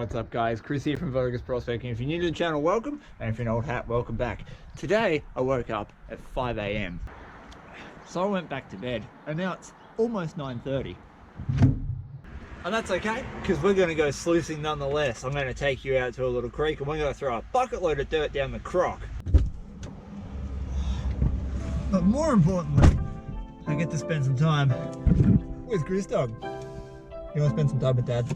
What's up guys, Chris here from Vo-Gus Prospecting. If you're new to the channel, welcome, and if you're an old hat, welcome back. Today I woke up at 5 AM. So I went back to bed and now it's almost 9:30. And that's okay, because we're going to go sluicing nonetheless. I'm going to take you out to a little creek and we're going to throw a bucket load of dirt down the crock. But more importantly, I get to spend some time with Chris Dog. You want to spend some time with Dad?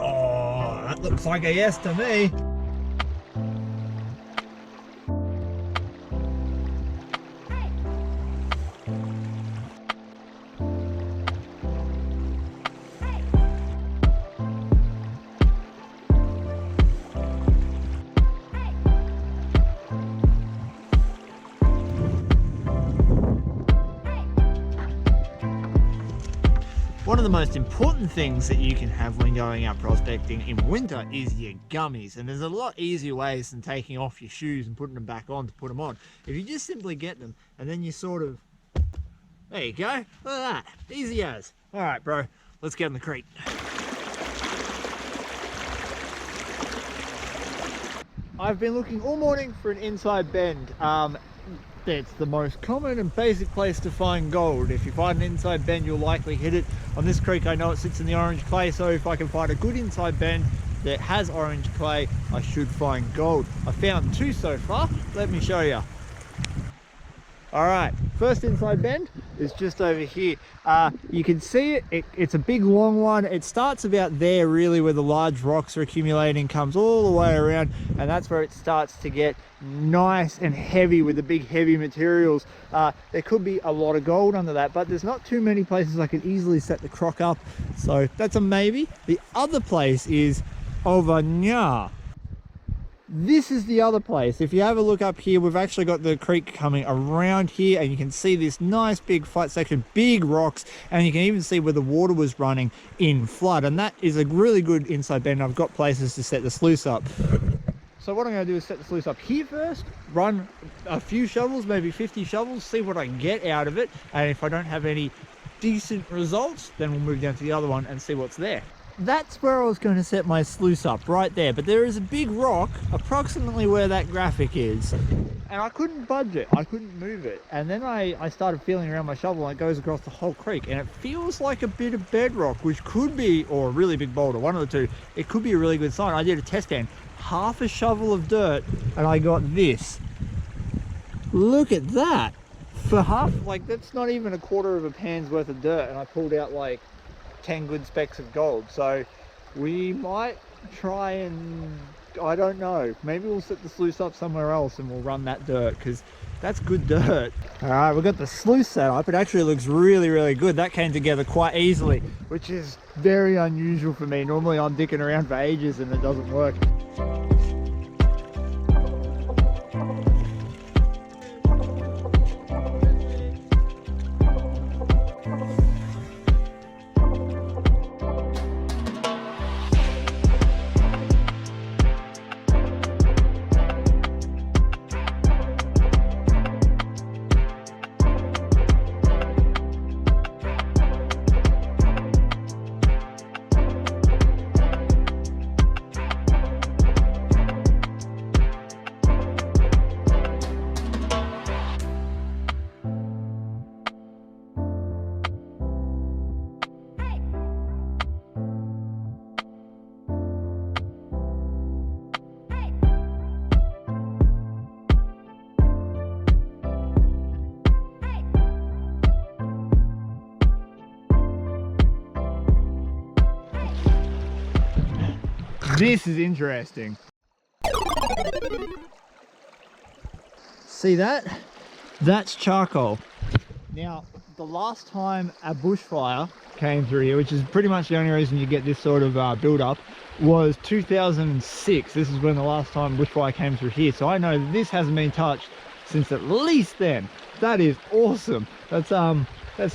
Oh, that looks like a yes to me. One of the most important things that you can have when going out prospecting in winter is your gummies, and there's a lot easier ways than taking off your shoes and putting them back on to put them on. If you just simply get them and then you sort of, there you go, look at that, easy as. All right bro, let's get in the creek. I've been looking all morning for an inside bend. It's the most common and basic place to find gold. If you find an inside bend, you'll likely hit it. On this creek, I know it sits in the orange clay, so if I can find a good inside bend that has orange clay, I should find gold. I found two so far. Let me show you. All right, first inside bend is just over here. You can see it, it's a big long one. It starts about there really where the large rocks are accumulating, comes all the way around, and that's where it starts to get nice and heavy with the big heavy materials. There could be a lot of gold under that, but there's not too many places I could easily set the crock up, so that's a maybe. The other place is over here. This is the other place. If you have a look up here, we've actually got the creek coming around here and you can see this nice big flat section, big rocks, and you can even see where the water was running in flood, and that is a really good inside bend. I've got places to set the sluice up. So what I'm going to do is set the sluice up here first, run a few shovels, maybe 50 shovels, see what I get out of it, and if I don't have any decent results, then we'll move down to the other one and see what's there. That's where I was going to set my sluice up, right there, but there is a big rock approximately where that graphic is, and I couldn't budge it, I couldn't move it, and then I started feeling around my shovel and it goes across the whole creek, and it feels like a bit of bedrock, which could be, or a really big boulder, one of the two. It could be a really good sign. I did a test stand, half a shovel of dirt, and I got this. Look at that. For half, like, that's not even a quarter of a pan's worth of dirt, and I pulled out like 10 good specks of gold. So we might try and, I don't know, maybe we'll set the sluice up somewhere else and we'll run that dirt, because that's good dirt. All right, we've got the sluice set up. It actually looks really good. That came together quite easily, which is very unusual for me. Normally I'm dicking around for ages and it doesn't work. This is interesting. See that? That's charcoal. Now, the last time a bushfire came through here, which is pretty much the only reason you get this sort of build up, was 2006. This is when the last time bushfire came through here. So I know this hasn't been touched since at least then. That is awesome. That's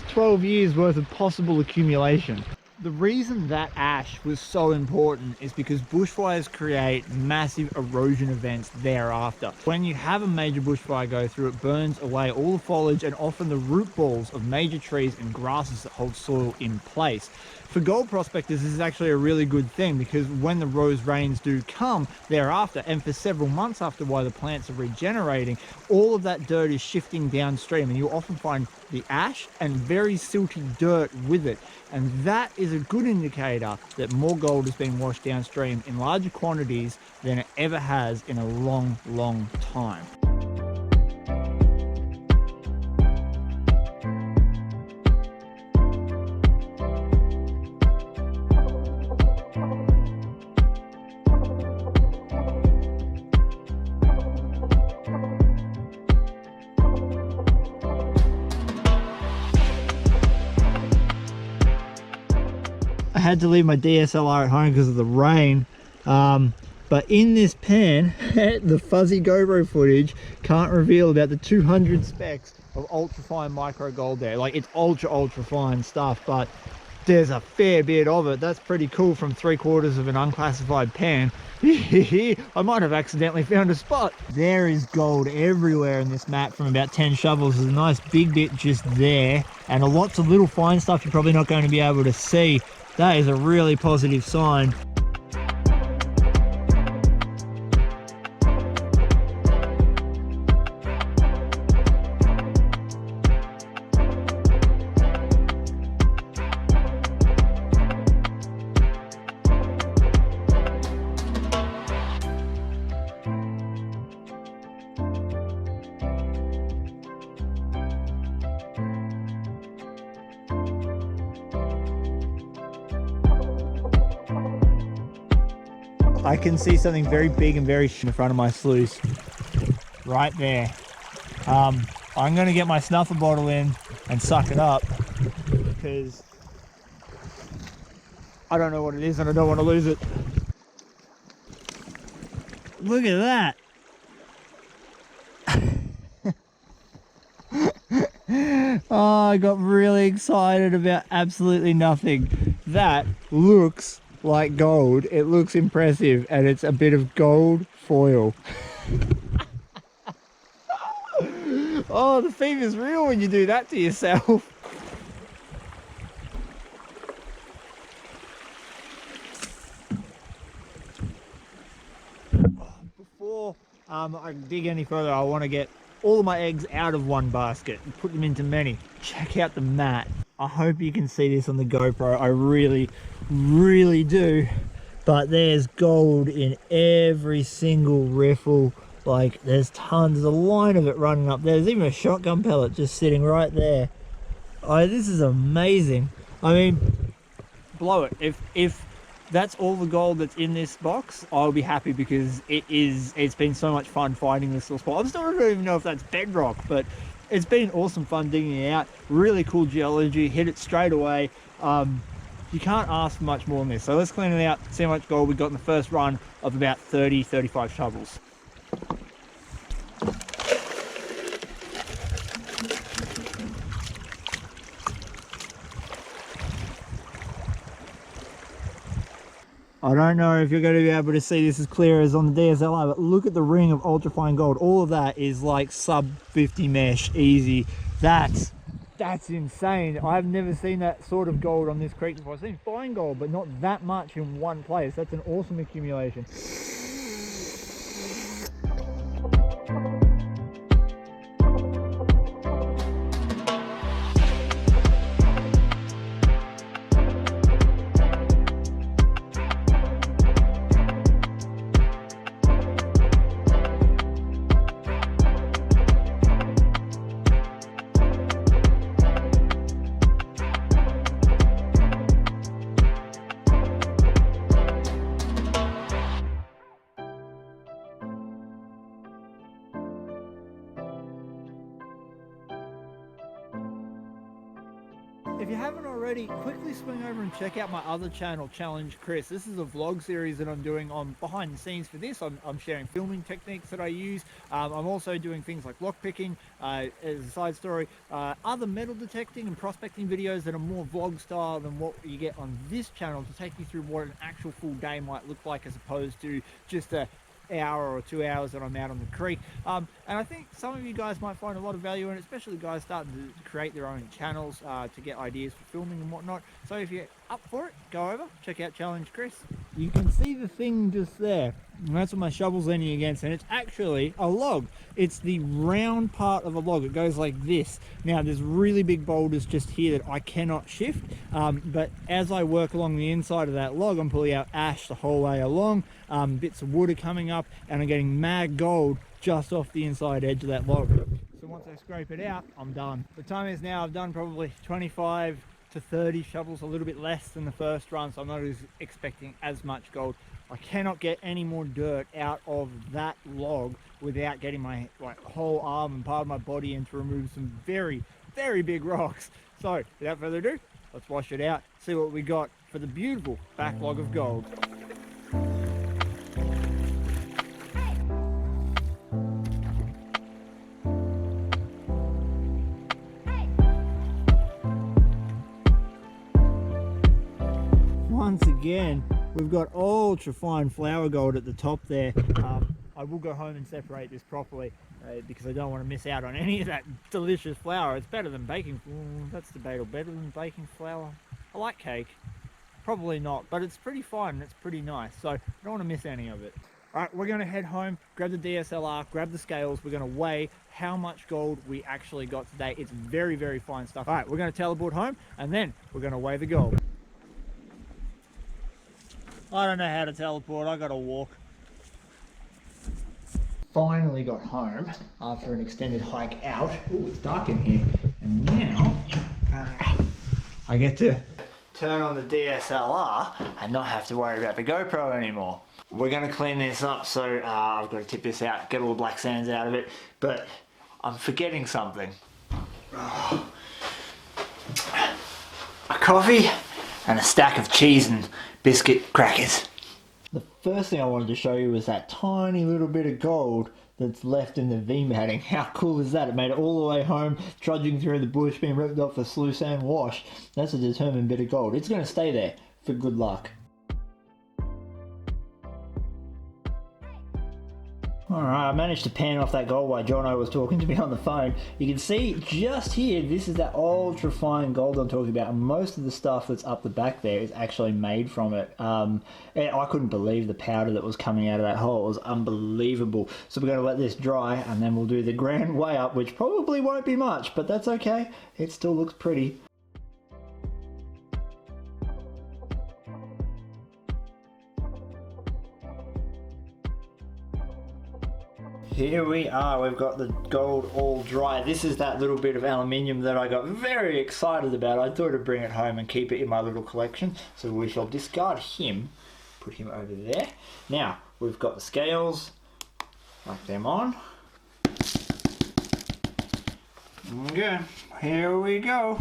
12 years worth of possible accumulation. The reason that ash was so important is because bushfires create massive erosion events thereafter. When you have a major bushfire go through, it burns away all the foliage and often the root balls of major trees and grasses that hold soil in place. For gold prospectors, this is actually a really good thing, because when the rose rains do come thereafter, and for several months after, while the plants are regenerating, all of that dirt is shifting downstream, and you'll often find the ash and very silty dirt with it. And that is a good indicator that more gold has been washed downstream in larger quantities than it ever has in a long, long time. I had to leave my DSLR at home because of the rain, but in this pan the fuzzy GoPro footage can't reveal about the 200 specks of ultra-fine micro gold there. Like, it's ultra fine stuff, but there's a fair bit of it. That's pretty cool from 3/4 of an unclassified pan. I might have accidentally found a spot. There is gold everywhere in this mat from about 10 shovels. There's a nice big bit just there, and lots of little fine stuff you're probably not going to be able to see. That is a really positive sign. I can see something very big and very in front of my sluice, right there. I'm going to get my snuffer bottle in and suck it up, because I don't know what it is and I don't want to lose it. Look at that. Oh, I got really excited about absolutely nothing. That looks like gold. It looks impressive, and it's a bit of gold foil. Oh, the fever's real when you do that to yourself. Before I dig any further, I want to get all of my eggs out of one basket and put them into many. Check out the mat. I hope you can see this on the GoPro. I really do. But there's gold in every single riffle. Like, there's tons. There's a line of it running up there. There's even a shotgun pellet just sitting right there. Oh, this is amazing. I mean, blow it. If that's all the gold that's in this box, I'll be happy, because it's been so much fun finding this little spot. I still don't even know if that's bedrock, but it's been awesome fun digging it out. Really cool geology, hit it straight away. You can't ask for much more than this. So let's clean it out, see how much gold we got in the first run of about 30-35 shovels. I don't know if you're going to be able to see this as clear as on the DSLR, but look at the ring of ultrafine gold. All of that is like sub 50 mesh, easy. That's insane. I've never seen that sort of gold on this creek before. I've seen fine gold, but not that much in one place. That's an awesome accumulation. If you haven't already, quickly swing over and check out my other channel, Challenge Chris. This is a vlog series that I'm doing on behind the scenes for this. I'm sharing filming techniques that I use. I'm also doing things like lockpicking as a side story, other metal detecting and prospecting videos that are more vlog style than what you get on this channel, to take you through what an actual full day might look like, as opposed to just a hour or 2 hours that I'm out on the creek. And I think some of you guys might find a lot of value in it, especially guys starting to create their own channels to get ideas for filming and whatnot. So if you're up for it, go over, check out Challenge Chris. You can see the thing just there, and that's what my shovel's leaning against, and it's actually a log. It's the round part of a log. It goes like this. Now there's really big boulders just here that I cannot shift, but as I work along the inside of that log, I'm pulling out ash the whole way along. Bits of wood are coming up, and I'm getting mad gold just off the inside edge of that log. So once I scrape it out, I'm done. The time is now, I've done probably 25 to 30 shovels, a little bit less than the first run, so I'm not expecting as much gold. I cannot get any more dirt out of that log without getting my whole arm and part of my body in to remove some very, very big rocks. So without further ado, let's wash it out, see what we got for the beautiful backlog of gold. Once again, we've got ultra fine flour gold at the top there. I will go home and separate this properly because I don't want to miss out on any of that delicious flour. It's better than baking. That's debatable. Better than baking flour. I like cake. Probably not, but it's pretty fine and it's pretty nice. So I don't want to miss any of it. All right, we're going to head home, grab the DSLR, grab the scales. We're going to weigh how much gold we actually got today. It's very, very fine stuff. All right, we're going to teleport home and then we're going to weigh the gold. I don't know how to teleport, I gotta walk. Finally got home after an extended hike out. Ooh, it's dark in here. And now, I get to turn on the DSLR and not have to worry about the GoPro anymore. We're gonna clean this up, so I've got to tip this out, get all the black sands out of it, but I'm forgetting something. A coffee and a stack of cheese and biscuit crackers. The first thing I wanted to show you was that tiny little bit of gold that's left in the V-matting. How cool is that? It made it all the way home, trudging through the bush, being ripped off for sluice and wash. That's a determined bit of gold. It's going to stay there for good luck. Alright, I managed to pan off that gold while Jono was talking to me on the phone. You can see just here, this is that ultra fine gold I'm talking about, and most of the stuff that's up the back there is actually made from it. I couldn't believe the powder that was coming out of that hole. It was unbelievable. So we're going to let this dry and then we'll do the grand weigh up, which probably won't be much, but that's okay. It still looks pretty. Here we are, we've got the gold all dry. This is that little bit of aluminium that I got very excited about. I thought I'd bring it home and keep it in my little collection. So we shall discard him, put him over there. Now, we've got the scales, whack them on. Okay, here we go.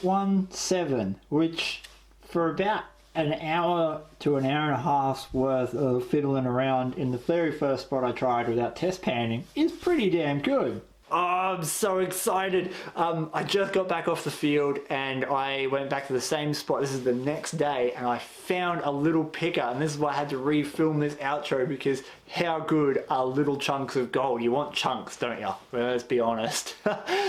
.17, which for about an hour to an hour and a half's worth of fiddling around in the very first spot I tried without test panning is pretty damn good. Oh, I'm so excited. I just got back off the field and I went back to the same spot. This is the next day and I found a little picker, and this is why I had to refilm this outro because how good are little chunks of gold? You want chunks, don't you? Well, let's be honest.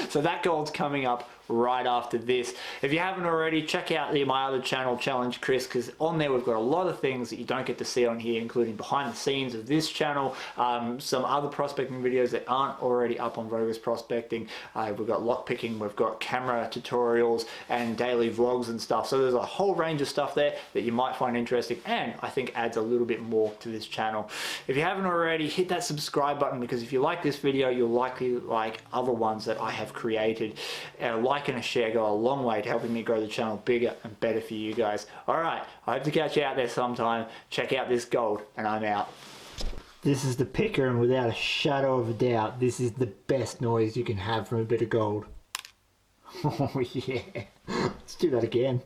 So that gold's coming up right after this. If you haven't already, check out my other channel, Challenge Chris, because on there we've got a lot of things that you don't get to see on here, including behind the scenes of this channel, some other prospecting videos that aren't already up on Vo-Gus prospecting. We've got lockpicking, we've got camera tutorials and daily vlogs and stuff. So there's a whole range of stuff there that you might find interesting and I think adds a little bit more to this channel. If you haven't already, hit that subscribe button, because if you like this video, you'll likely like other ones that I have created. Like and a share go a long way to helping me grow the channel bigger and better for you guys. Alright, I hope to catch you out there sometime. Check out this gold and I'm out. This is the picker, and without a shadow of a doubt, this is the best noise you can have from a bit of gold. Oh yeah, let's do that again.